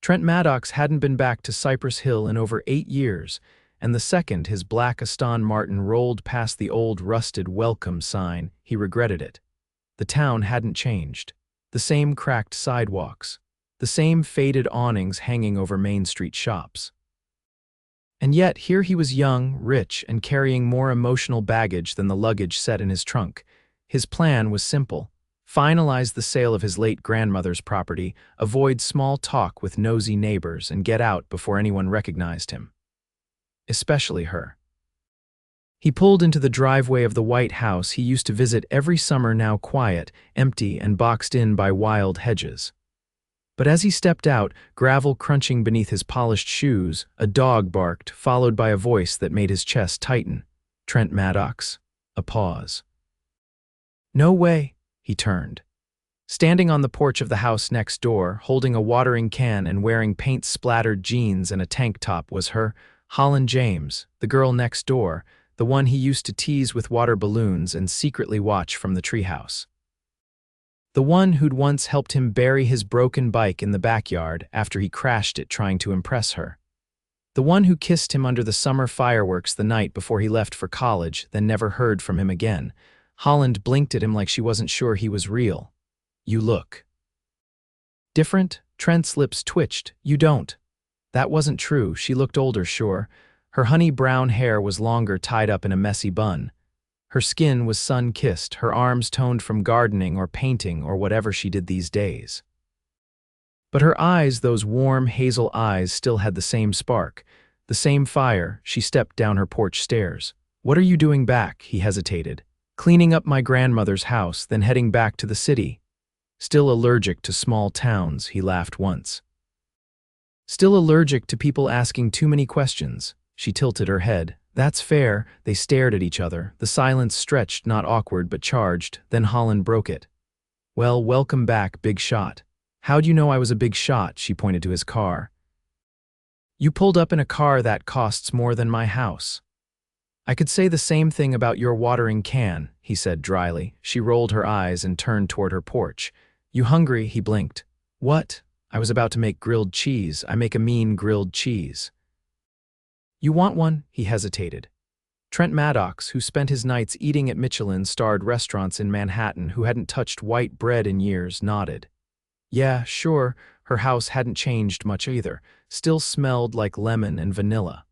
Trent Maddox hadn't been back to Cypress Hill in over 8 years, and the second his black Aston Martin rolled past the old rusted welcome sign, he regretted it. The town hadn't changed. The same cracked sidewalks. The same faded awnings hanging over Main Street shops. And yet, here he was young, rich, and carrying more emotional baggage than the luggage set in his trunk. His plan was simple. Finalize the sale of his late grandmother's property, avoid small talk with nosy neighbors, and get out before anyone recognized him. Especially her. He pulled into the driveway of the White House he used to visit every summer, now quiet, empty, and boxed in by wild hedges. But as he stepped out, gravel crunching beneath his polished shoes, a dog barked, followed by a voice that made his chest tighten. Trent Maddox. A pause. No way, he turned. Standing on the porch of the house next door, holding a watering can and wearing paint-splattered jeans and a tank top, was her, Holland James, the girl next door, the one he used to tease with water balloons and secretly watch from the treehouse. The one who'd once helped him bury his broken bike in the backyard after he crashed it trying to impress her. The one who kissed him under the summer fireworks the night before he left for college, then never heard from him again. Holland blinked at him like she wasn't sure he was real. You look different? Trent's lips twitched. You don't. That wasn't true. She looked older, sure. Her honey brown hair was longer, tied up in a messy bun. Her skin was sun-kissed, her arms toned from gardening or painting or whatever she did these days. But her eyes, those warm hazel eyes, still had the same spark, the same fire. She stepped down her porch stairs. What are you doing back? He hesitated. Cleaning up my grandmother's house, then heading back to the city. Still allergic to small towns, he laughed once. Still allergic to people asking too many questions. She tilted her head. That's fair. They stared at each other. The silence stretched, not awkward but charged. Then Holland broke it. Well, welcome back, big shot. How'd you know I was a big shot? She pointed to his car. You pulled up in a car that costs more than my house. I could say the same thing about your watering can, he said dryly. She rolled her eyes and turned toward her porch. You hungry? He blinked. What? I was about to make grilled cheese. I make a mean grilled cheese. You want one? He hesitated. Trent Maddox, who spent his nights eating at Michelin-starred restaurants in Manhattan, who hadn't touched white bread in years, nodded. Yeah, sure. Her house hadn't changed much either. Still smelled like lemon and vanilla.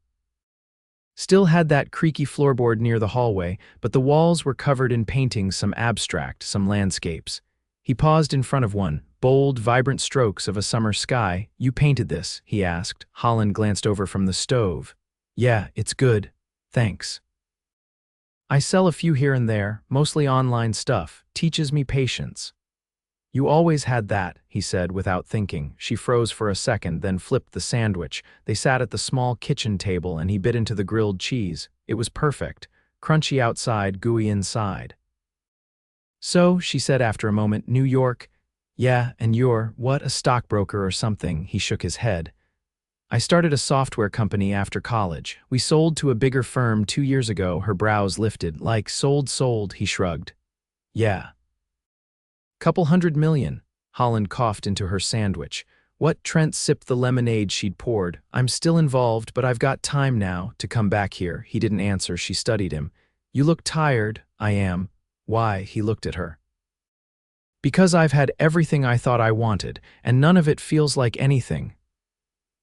Still had that creaky floorboard near the hallway, but the walls were covered in paintings, some abstract, some landscapes. He paused in front of one, bold, vibrant strokes of a summer sky. You painted this? He asked. Holland glanced over from the stove. Yeah, it's good. Thanks. I sell a few here and there, mostly online stuff. Teaches me patience. You always had that, he said without thinking. She froze for a second, then flipped the sandwich. They sat at the small kitchen table and he bit into the grilled cheese. It was perfect. Crunchy outside, gooey inside. So, she said after a moment, New York? Yeah, and you're, what, a stockbroker or something? He shook his head. I started a software company after college. We sold to a bigger firm 2 years ago. Her brows lifted. Like, sold, he shrugged. Yeah. Couple $100 million. Holland coughed into her sandwich. What? Trent sipped the lemonade she'd poured. I'm still involved, but I've got time now to come back here. He didn't answer. She studied him. You look tired. I am. Why? He looked at her. Because I've had everything I thought I wanted, and none of it feels like anything.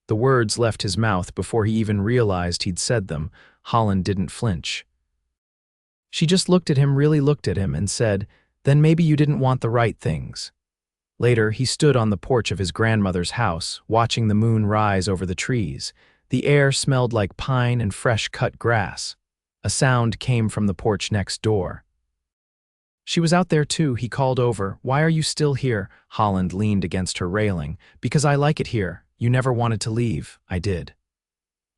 The words left his mouth before he even realized he'd said them. Holland didn't flinch. She just looked at him, really looked at him, and said, Then maybe you didn't want the right things. Later, he stood on the porch of his grandmother's house, watching the moon rise over the trees. The air smelled like pine and fresh-cut grass. A sound came from the porch next door. She was out there too, he called over. Why are you still here? Holland leaned against her railing. Because I like it here. You never wanted to leave. I did.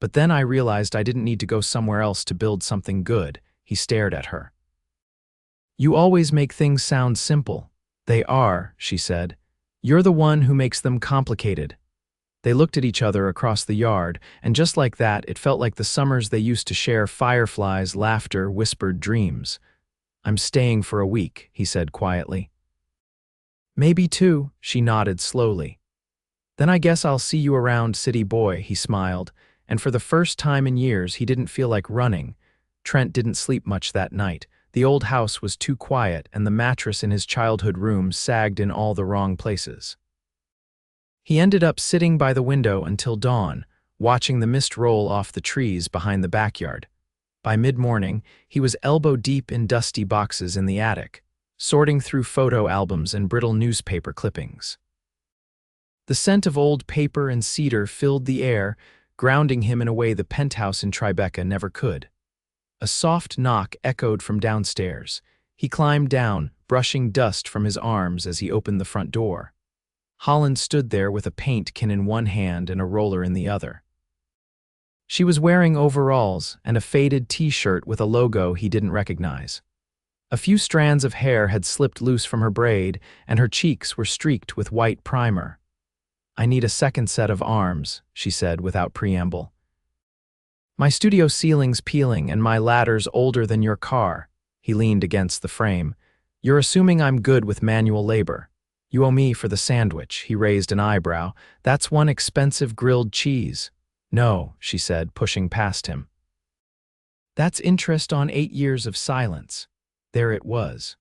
But then I realized I didn't need to go somewhere else to build something good. He stared at her. You always make things sound simple. They are, she said. You're the one who makes them complicated. They looked at each other across the yard, and just like that, it felt like the summers they used to share, fireflies, laughter, whispered dreams. I'm staying for a week, he said quietly. Maybe 2, she nodded slowly. Then I guess I'll see you around, city boy, he smiled, and for the first time in years he didn't feel like running. Trent didn't sleep much that night. The old house was too quiet, and the mattress in his childhood room sagged in all the wrong places. He ended up sitting by the window until dawn, watching the mist roll off the trees behind the backyard. By mid-morning, he was elbow-deep in dusty boxes in the attic, sorting through photo albums and brittle newspaper clippings. The scent of old paper and cedar filled the air, grounding him in a way the penthouse in Tribeca never could. A soft knock echoed from downstairs. He climbed down, brushing dust from his arms as he opened the front door. Holland stood there with a paint can in one hand and a roller in the other. She was wearing overalls and a faded t-shirt with a logo he didn't recognize. A few strands of hair had slipped loose from her braid, and her cheeks were streaked with white primer. "I need a second set of arms," she said without preamble. "My studio ceiling's peeling and my ladder's older than your car." He leaned against the frame. "You're assuming I'm good with manual labor. You owe me for the sandwich." He raised an eyebrow. "That's one expensive grilled cheese." "No," she said, pushing past him. "That's interest on 8 years of silence." There it was.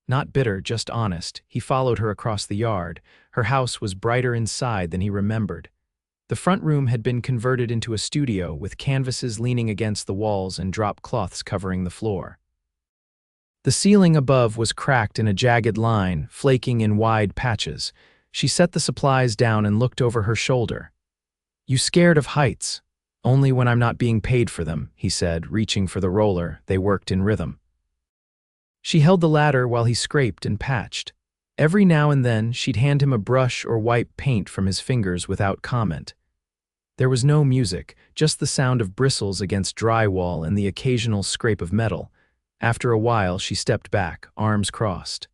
Not bitter, just honest. He followed her across the yard. Her house was brighter inside than he remembered. The front room had been converted into a studio, with canvases leaning against the walls and drop cloths covering the floor. The ceiling above was cracked in a jagged line, flaking in wide patches. She set the supplies down and looked over her shoulder. "You scared of heights?" "Only when I'm not being paid for them," he said, reaching for the roller. They worked in rhythm. She held the ladder while he scraped and patched. Every now and then, she'd hand him a brush or wipe paint from his fingers without comment. There was no music, just the sound of bristles against drywall and the occasional scrape of metal. After a while, she stepped back, arms crossed.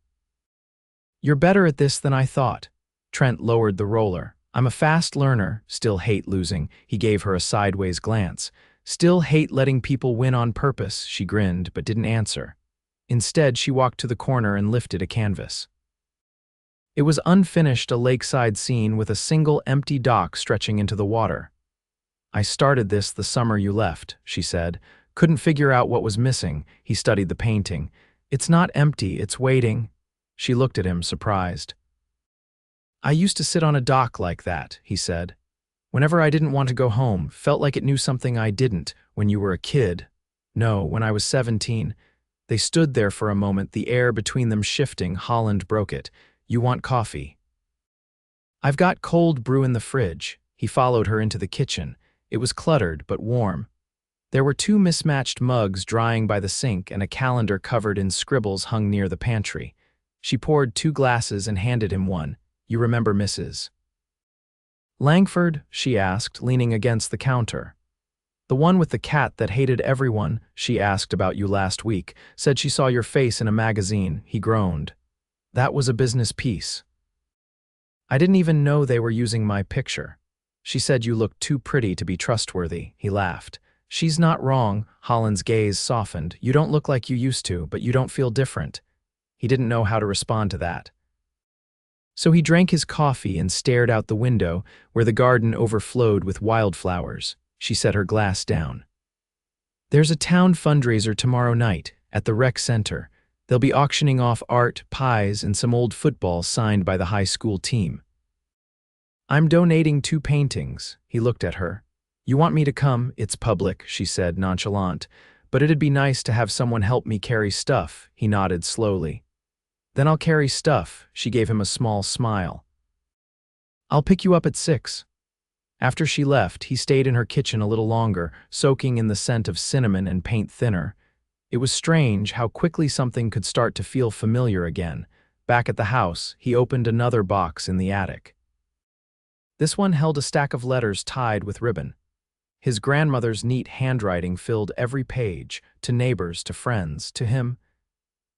"You're better at this than I thought." Trent lowered the roller. "I'm a fast learner, still hate losing." He gave her a sideways glance. "Still hate letting people win on purpose." She grinned, but didn't answer. Instead, she walked to the corner and lifted a canvas. It was unfinished, a lakeside scene with a single empty dock stretching into the water. "I started this the summer you left," she said. "Couldn't figure out what was missing." He studied the painting. "It's not empty, it's waiting." She looked at him, surprised. "I used to sit on a dock like that," he said. "Whenever I didn't want to go home, felt like it knew something I didn't." "When you were a kid?" "No, when I was 17. They stood there for a moment, the air between them shifting. Holland broke it. "You want coffee?" "I've got cold brew in the fridge." He followed her into the kitchen. It was cluttered but warm. There were 2 mismatched mugs drying by the sink, and a calendar covered in scribbles hung near the pantry. She poured 2 glasses and handed him one. "You remember Mrs. Langford?" she asked, leaning against the counter. "The one with the cat that hated everyone?" "She asked about you last week. Said she saw your face in a magazine." He groaned. "That was a business piece. I didn't even know they were using my picture. She said you looked too pretty to be trustworthy." He laughed. "She's not wrong." Holland's gaze softened. "You don't look like you used to, but you don't feel different." He didn't know how to respond to that. So he drank his coffee and stared out the window, where the garden overflowed with wildflowers. She set her glass down. "There's a town fundraiser tomorrow night at the rec center. They'll be auctioning off art, pies, and some old footballs signed by the high school team. I'm donating 2 paintings." He looked at her. "You want me to come?" "It's public," she said, nonchalant. "But it'd be nice to have someone help me carry stuff." He nodded slowly. "Then I'll carry stuff." She gave him a small smile. "I'll pick you up at 6. After she left, he stayed in her kitchen a little longer, soaking in the scent of cinnamon and paint thinner. It was strange how quickly something could start to feel familiar again. Back at the house, he opened another box in the attic. This one held a stack of letters tied with ribbon. His grandmother's neat handwriting filled every page, to neighbors, to friends, to him.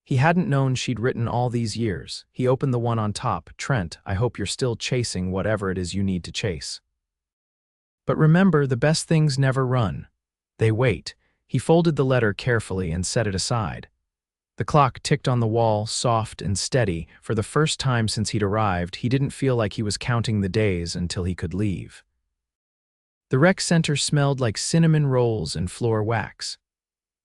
He hadn't known she'd written all these years. He opened the one on top. "Trent, I hope you're still chasing whatever it is you need to chase. But remember, the best things never run. They wait." He folded the letter carefully and set it aside. The clock ticked on the wall, soft and steady. For the first time since he'd arrived, he didn't feel like he was counting the days until he could leave. The rec center smelled like cinnamon rolls and floor wax.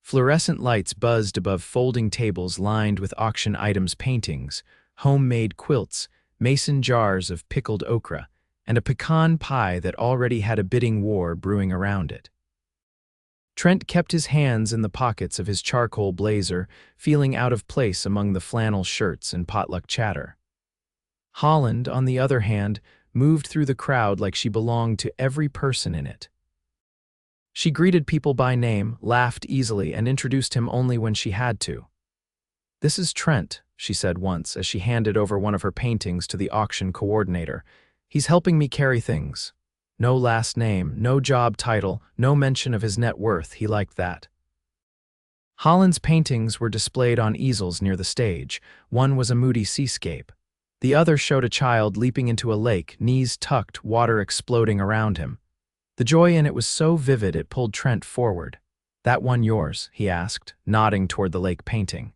Fluorescent lights buzzed above folding tables lined with auction items, paintings, homemade quilts, mason jars of pickled okra, and a pecan pie that already had a bidding war brewing around it. Trent kept his hands in the pockets of his charcoal blazer, feeling out of place among the flannel shirts and potluck chatter. Holland, on the other hand, moved through the crowd like she belonged to every person in it. She greeted people by name, laughed easily, and introduced him only when she had to. "This is Trent," she said once as she handed over one of her paintings to the auction coordinator. "He's helping me carry things." No last name, no job title, no mention of his net worth. He liked that. Holland's paintings were displayed on easels near the stage. One was a moody seascape. The other showed a child leaping into a lake, knees tucked, water exploding around him. The joy in it was so vivid it pulled Trent forward. "That one yours?" he asked, nodding toward the lake painting.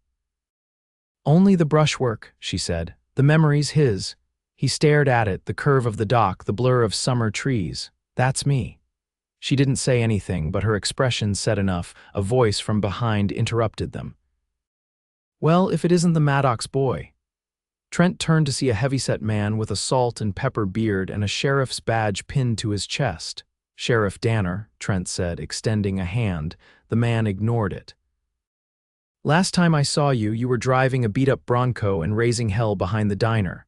"Only the brushwork," she said. "The memory's his." He stared at it, the curve of the dock, the blur of summer trees. "That's me." She didn't say anything, but her expression said enough. A voice from behind interrupted them. "Well, if it isn't the Maddox boy." Trent turned to see a heavyset man with a salt and pepper beard and a sheriff's badge pinned to his chest. "Sheriff Danner," Trent said, extending a hand. The man ignored it. "Last time I saw you, you were driving a beat-up Bronco and raising hell behind the diner."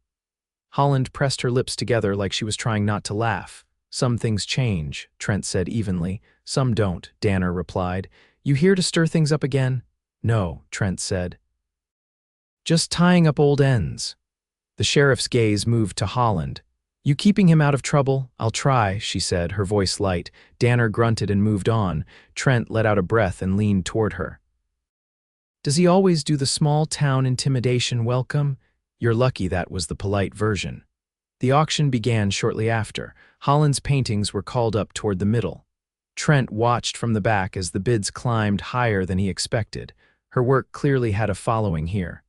Holland pressed her lips together like she was trying not to laugh. "Some things change," Trent said evenly. "Some don't," Danner replied. "You here to stir things up again?" "No," Trent said. "Just tying up old ends." The sheriff's gaze moved to Holland. "You keeping him out of trouble?" "I'll try," she said, her voice light. Danner grunted and moved on. Trent let out a breath and leaned toward her. "Does he always do the small-town intimidation welcome?" "You're lucky that was the polite version." The auction began shortly after. Holland's paintings were called up toward the middle. Trent watched from the back as the bids climbed higher than he expected. Her work clearly had a following here.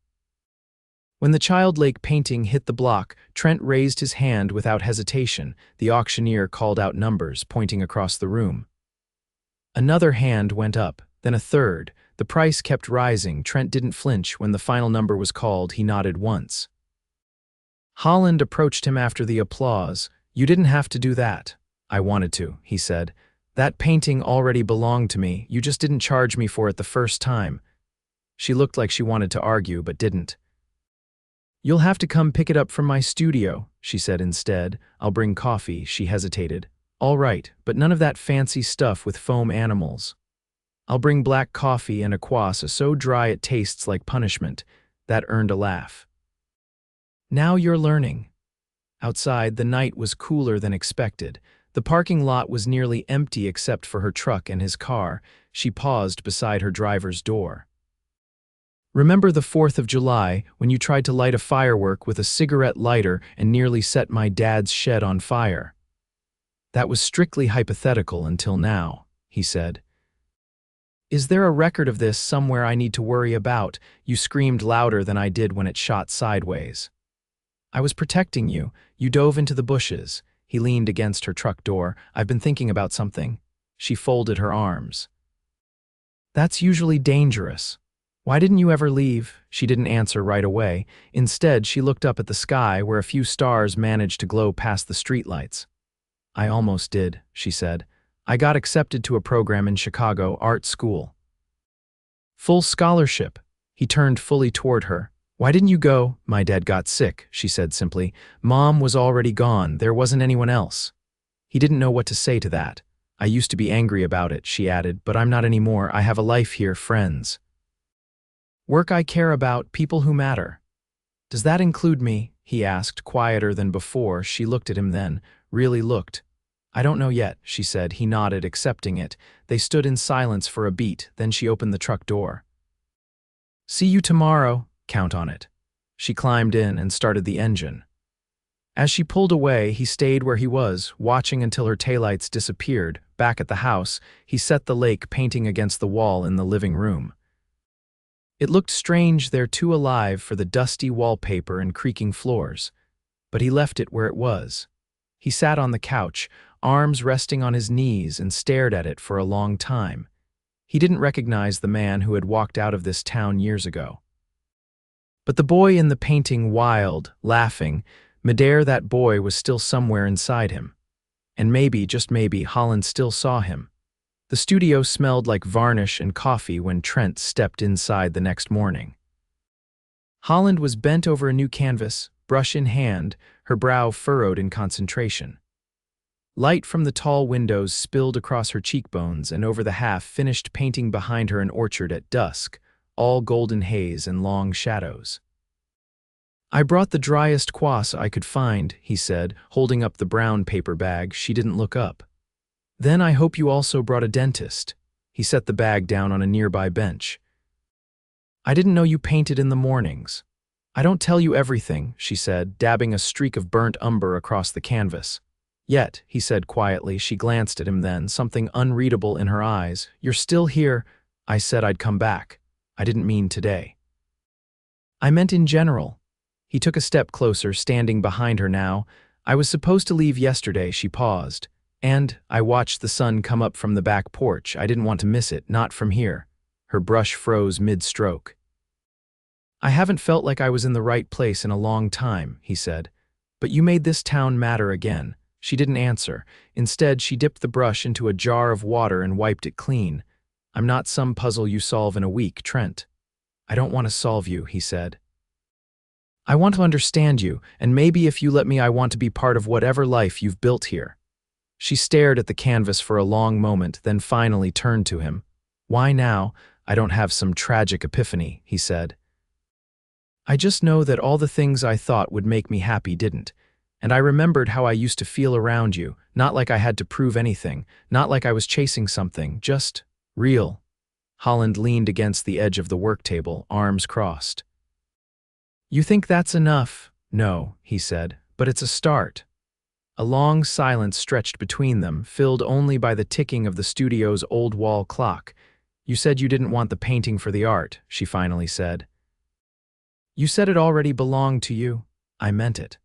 When the child lake painting hit the block, Trent raised his hand without hesitation. The auctioneer called out numbers, pointing across the room. Another hand went up, then a third. The price kept rising. Trent didn't flinch. When the final number was called, he nodded once. Holland approached him after the applause. "You didn't have to do that." "I wanted to," he said. "That painting already belonged to me. You just didn't charge me for it the first time." She looked like she wanted to argue, but didn't. "You'll have to come pick it up from my studio," she said instead. "I'll bring coffee." She hesitated. "All right, but none of that fancy stuff with foam animals." "I'll bring black coffee and a kvass so dry it tastes like punishment." That earned a laugh. "Now you're learning." Outside, the night was cooler than expected. The parking lot was nearly empty except for her truck and his car. She paused beside her driver's door. "Remember the 4th of July when you tried to light a firework with a cigarette lighter and nearly set my dad's shed on fire?" "That was strictly hypothetical until now," he said. "Is there a record of this somewhere I need to worry about?" "You screamed louder than I did when it shot sideways." "I was protecting you. You dove into the bushes." He leaned against her truck door. "I've been thinking about something." She folded her arms. "That's usually dangerous. Why didn't you ever leave?" She didn't answer right away. Instead, she looked up at the sky where a few stars managed to glow past the streetlights. "I almost did," she said. "I got accepted to a program in Chicago, art school." "Full scholarship." He turned fully toward her. "Why didn't you go?" "My dad got sick," she said simply. "Mom was already gone. There wasn't anyone else." He didn't know what to say to that. "I used to be angry about it," she added, "but I'm not anymore. I have a life here, friends. Work I care about, people who matter." "Does that include me?" he asked, quieter than before. She looked at him then, really looked. "I don't know yet," she said. He nodded, accepting it. They stood in silence for a beat, then she opened the truck door. "See you tomorrow. Count on it." She climbed in and started the engine. As she pulled away, he stayed where he was, watching until her taillights disappeared. Back at the house, he set the lake painting against the wall in the living room. It looked strange there too alive for the dusty wallpaper and creaking floors, but he left it where it was. He sat on the couch, arms resting on his knees, and stared at it for a long time. He didn't recognize the man who had walked out of this town years ago. But the boy in the painting, wild, laughing, midair, that boy was still somewhere inside him. And maybe, just maybe, Holland still saw him. The studio smelled like varnish and coffee when Trent stepped inside the next morning. Holland was bent over a new canvas, brush in hand, her brow furrowed in concentration. Light from the tall windows spilled across her cheekbones and over the half-finished painting behind her, an orchard at dusk, all golden haze and long shadows. "I brought the driest kvass I could find," he said, holding up the brown paper bag. She didn't look up. "Then I hope you also brought a dentist." He set the bag down on a nearby bench. "I didn't know you painted in the mornings." "I don't tell you everything," she said, dabbing a streak of burnt umber across the canvas. "Yet," he said quietly. She glanced at him then, something unreadable in her eyes. "You're still here." "I said I'd come back. I didn't mean today." "I meant in general." He took a step closer, standing behind her now. "I was supposed to leave yesterday," she paused. "And I watched the sun come up from the back porch. I didn't want to miss it, not from here." Her brush froze mid-stroke. "I haven't felt like I was in the right place in a long time," he said. "But you made this town matter again." She didn't answer. Instead, she dipped the brush into a jar of water and wiped it clean. "I'm not some puzzle you solve in a week, Trent." "I don't want to solve you," he said. "I want to understand you, and maybe if you let me, I want to be part of whatever life you've built here." She stared at the canvas for a long moment, then finally turned to him. "Why now? I don't have some tragic epiphany," he said. "I just know that all the things I thought would make me happy didn't. And I remembered how I used to feel around you, not like I had to prove anything, not like I was chasing something, just real." Holland leaned against the edge of the work table, arms crossed. "You think that's enough?" "No," he said, "but it's a start." A long silence stretched between them, filled only by the ticking of the studio's old wall clock. "You said you didn't want the painting for the art," she finally said. "You said it already belonged to you." "I meant it."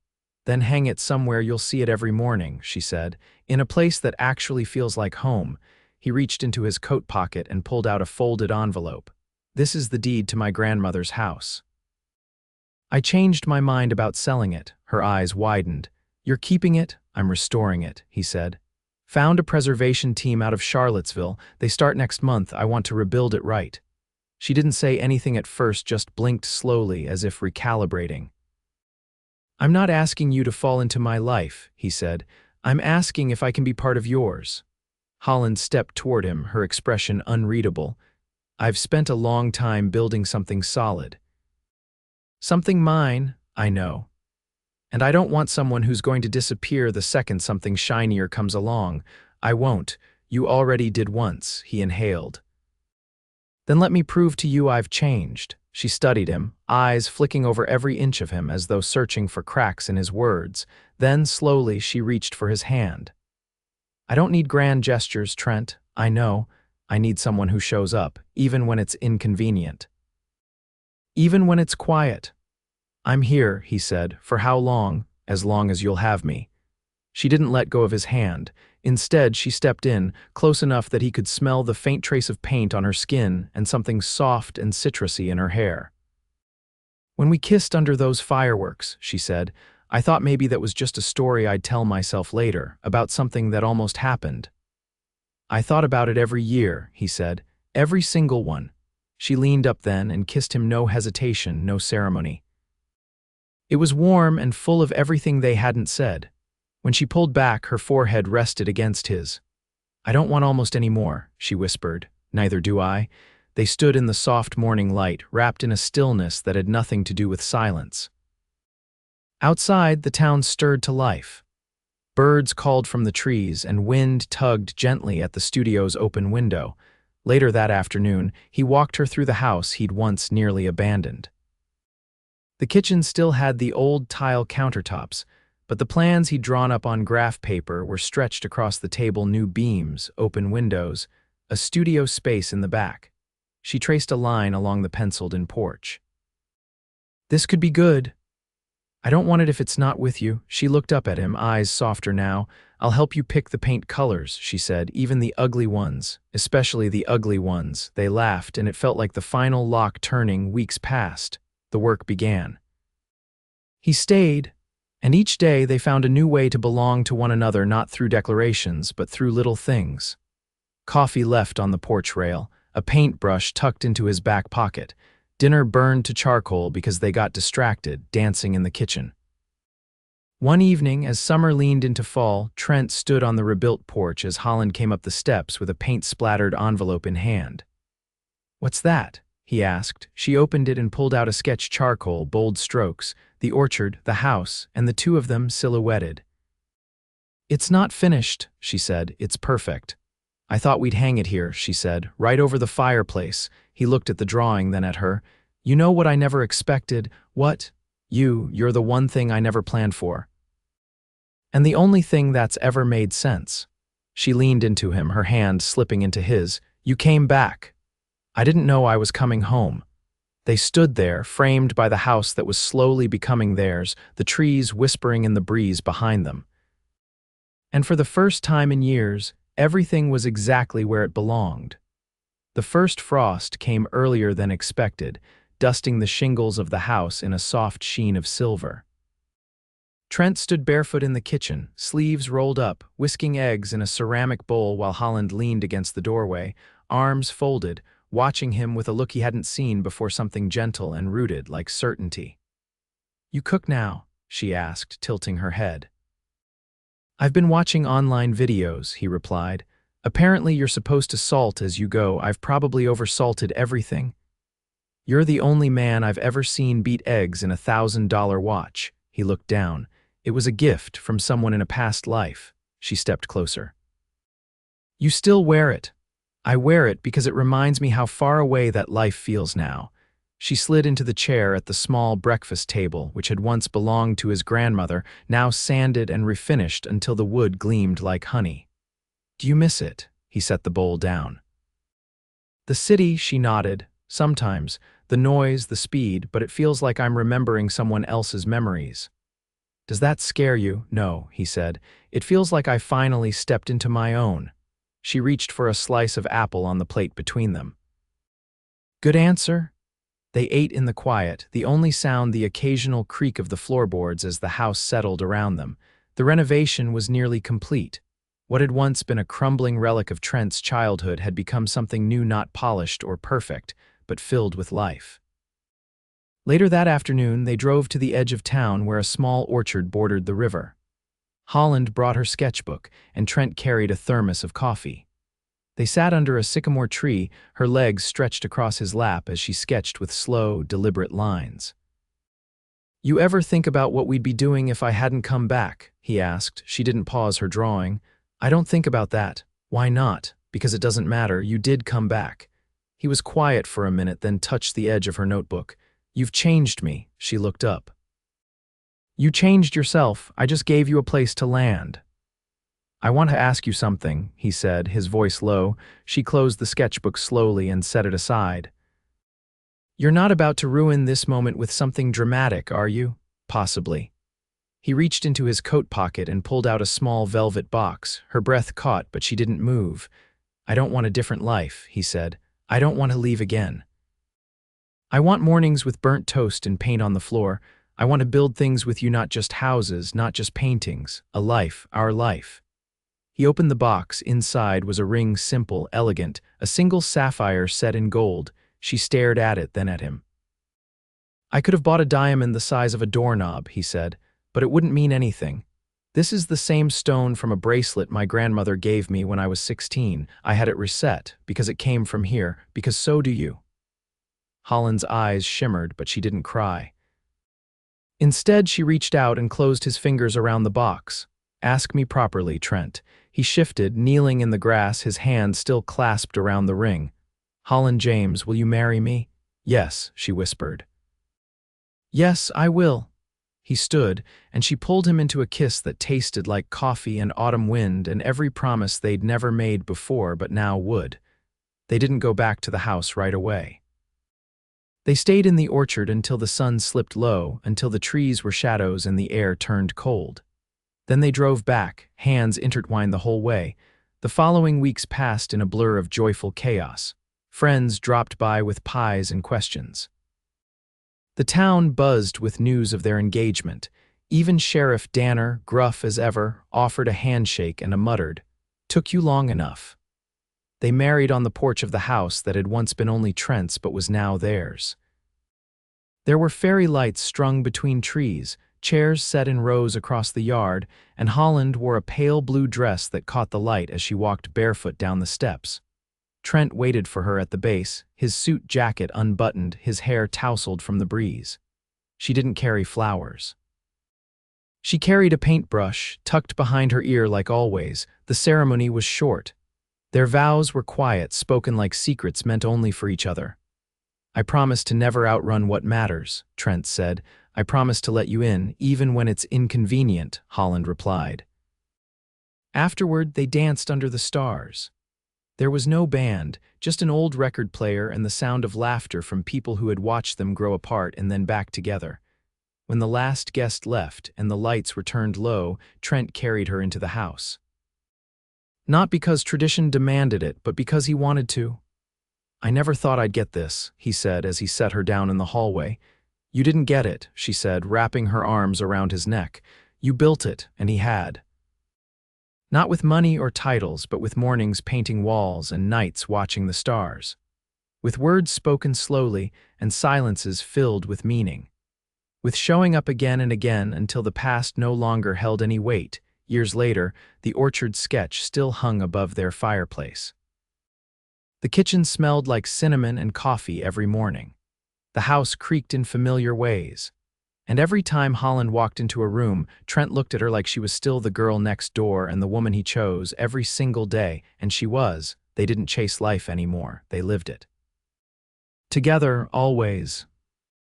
"Then hang it somewhere you'll see it every morning," she said, "in a place that actually feels like home." He reached into his coat pocket and pulled out a folded envelope. "This is the deed to my grandmother's house. I changed my mind about selling it." Her eyes widened. "You're keeping it?" "I'm restoring it," he said. "Found a preservation team out of Charlottesville. They start next month. I want to rebuild it right." She didn't say anything at first, just blinked slowly as if recalibrating. "I'm not asking you to fall into my life," he said. "I'm asking if I can be part of yours." Holland stepped toward him, her expression unreadable. "I've spent a long time building something solid. Something mine, I know. And I don't want someone who's going to disappear the second something shinier comes along. I won't. You already did once," he inhaled. "Then let me prove to you I've changed." She studied him, eyes flicking over every inch of him as though searching for cracks in his words. Then, slowly, she reached for his hand. "I don't need grand gestures, Trent. I know. I need someone who shows up, even when it's inconvenient. Even when it's quiet." "I'm here," he said. "For how long?" "As long as you'll have me." She didn't let go of his hand. Instead, she stepped in, close enough that he could smell the faint trace of paint on her skin and something soft and citrusy in her hair. "When we kissed under those fireworks," she said, "I thought maybe that was just a story I'd tell myself later, about something that almost happened." "I thought about it every year," he said. "Every single one." She leaned up then and kissed him, no hesitation, no ceremony. It was warm and full of everything they hadn't said. When she pulled back, her forehead rested against his. "I don't want almost any more," she whispered. "Neither do I." They stood in the soft morning light, wrapped in a stillness that had nothing to do with silence. Outside, the town stirred to life. Birds called from the trees, and wind tugged gently at the studio's open window. Later that afternoon, he walked her through the house he'd once nearly abandoned. The kitchen still had the old tile countertops, but the plans he'd drawn up on graph paper were stretched across the table: new beams, open windows, a studio space in the back. She traced a line along the penciled-in porch. "This could be good." "I don't want it if it's not with you." She looked up at him, eyes softer now. "I'll help you pick the paint colors," she said, "even the ugly ones, especially the ugly ones." They laughed, and it felt like the final lock turning. Weeks passed. The work began. He stayed, and each day they found a new way to belong to one another, not through declarations, but through little things. Coffee left on the porch rail, a paintbrush tucked into his back pocket, dinner burned to charcoal because they got distracted, dancing in the kitchen. One evening, as summer leaned into fall, Trent stood on the rebuilt porch as Holland came up the steps with a paint-splattered envelope in hand. "What's that?" he asked. She opened it and pulled out a sketch, charcoal, bold strokes, the orchard, the house, and the two of them silhouetted. "It's not finished," she said. "It's perfect." "I thought we'd hang it here," she said, "right over the fireplace." He looked at the drawing, then at her. "You know what I never expected?" "What?" You're the one thing I never planned for. And the only thing that's ever made sense." She leaned into him, her hand slipping into his. "You came back. I didn't know I was coming home." They stood there, framed by the house that was slowly becoming theirs, the trees whispering in the breeze behind them. And for the first time in years, everything was exactly where it belonged. The first frost came earlier than expected, dusting the shingles of the house in a soft sheen of silver. Trent stood barefoot in the kitchen, sleeves rolled up, whisking eggs in a ceramic bowl while Holland leaned against the doorway, arms folded, watching him with a look he hadn't seen before, something gentle and rooted like certainty. "You cook now?" she asked, tilting her head. "I've been watching online videos," he replied. "Apparently you're supposed to salt as you go. I've probably oversalted everything." "You're the only man I've ever seen beat eggs in a $1,000 watch." He looked down. It was a gift from someone in a past life. She stepped closer. "You still wear it." "I wear it because it reminds me how far away that life feels now." She slid into the chair at the small breakfast table, which had once belonged to his grandmother, now sanded and refinished until the wood gleamed like honey. "Do you miss it?" He set the bowl down. "The city," she nodded. "Sometimes. The noise, the speed, but it feels like I'm remembering someone else's memories." "Does that scare you?" "No," he said. "It feels like I finally stepped into my own." She reached for a slice of apple on the plate between them. "Good answer." They ate in the quiet, the only sound the occasional creak of the floorboards as the house settled around them. The renovation was nearly complete. What had once been a crumbling relic of Trent's childhood had become something new, not polished or perfect, but filled with life. Later that afternoon, they drove to the edge of town where a small orchard bordered the river. Holland brought her sketchbook, and Trent carried a thermos of coffee. They sat under a sycamore tree, her legs stretched across his lap as she sketched with slow, deliberate lines. "You ever think about what we'd be doing if I hadn't come back?" he asked. She didn't pause her drawing. "I don't think about that." "Why not?" "Because it doesn't matter. You did come back." He was quiet for a minute, then touched the edge of her notebook. "You've changed me." She looked up. "You changed yourself. I just gave you a place to land." "I want to ask you something," he said, his voice low. She closed the sketchbook slowly and set it aside. "You're not about to ruin this moment with something dramatic, are you?" "Possibly." He reached into his coat pocket and pulled out a small velvet box. Her breath caught, but she didn't move. "I don't want a different life," he said. "I don't want to leave again. I want mornings with burnt toast and paint on the floor. I want to build things with you, not just houses, not just paintings. A life, our life." He opened the box. Inside was a ring, simple, elegant, a single sapphire set in gold. She stared at it, then at him. "I could have bought a diamond the size of a doorknob," he said, "but it wouldn't mean anything. This is the same stone from a bracelet my grandmother gave me when I was 16. I had it reset because it came from here, because so do you." Holland's eyes shimmered, but she didn't cry. Instead, she reached out and closed his fingers around the box. "Ask me properly, Trent." He shifted, kneeling in the grass, his hand still clasped around the ring. "Holland James, will you marry me?" "Yes," she whispered. "Yes, I will." He stood, and she pulled him into a kiss that tasted like coffee and autumn wind and every promise they'd never made before but now would. They didn't go back to the house right away. They stayed in the orchard until the sun slipped low, until the trees were shadows and the air turned cold. Then they drove back, hands intertwined the whole way. The following weeks passed in a blur of joyful chaos. Friends dropped by with pies and questions. The town buzzed with news of their engagement. Even Sheriff Danner, gruff as ever, offered a handshake and a muttered, "Took you long enough." They married on the porch of the house that had once been only Trent's but was now theirs. There were fairy lights strung between trees, chairs set in rows across the yard, and Holland wore a pale blue dress that caught the light as she walked barefoot down the steps. Trent waited for her at the base, his suit jacket unbuttoned, his hair tousled from the breeze. She didn't carry flowers. She carried a paintbrush, tucked behind her ear like always. The ceremony was short. Their vows were quiet, spoken like secrets meant only for each other. "I promise to never outrun what matters," Trent said. "I promise to let you in, even when it's inconvenient," Holland replied. Afterward, they danced under the stars. There was no band, just an old record player and the sound of laughter from people who had watched them grow apart and then back together. When the last guest left and the lights were turned low, Trent carried her into the house. Not because tradition demanded it, but because he wanted to. "I never thought I'd get this," he said as he set her down in the hallway. "You didn't get it," she said, wrapping her arms around his neck. "You built it," and he had. Not with money or titles, but with mornings painting walls and nights watching the stars. With words spoken slowly and silences filled with meaning. With showing up again and again until the past no longer held any weight. Years later, the orchard sketch still hung above their fireplace. The kitchen smelled like cinnamon and coffee every morning. The house creaked in familiar ways. And every time Holland walked into a room, Trent looked at her like she was still the girl next door and the woman he chose every single day, and she was. They didn't chase life anymore, they lived it. Together, always,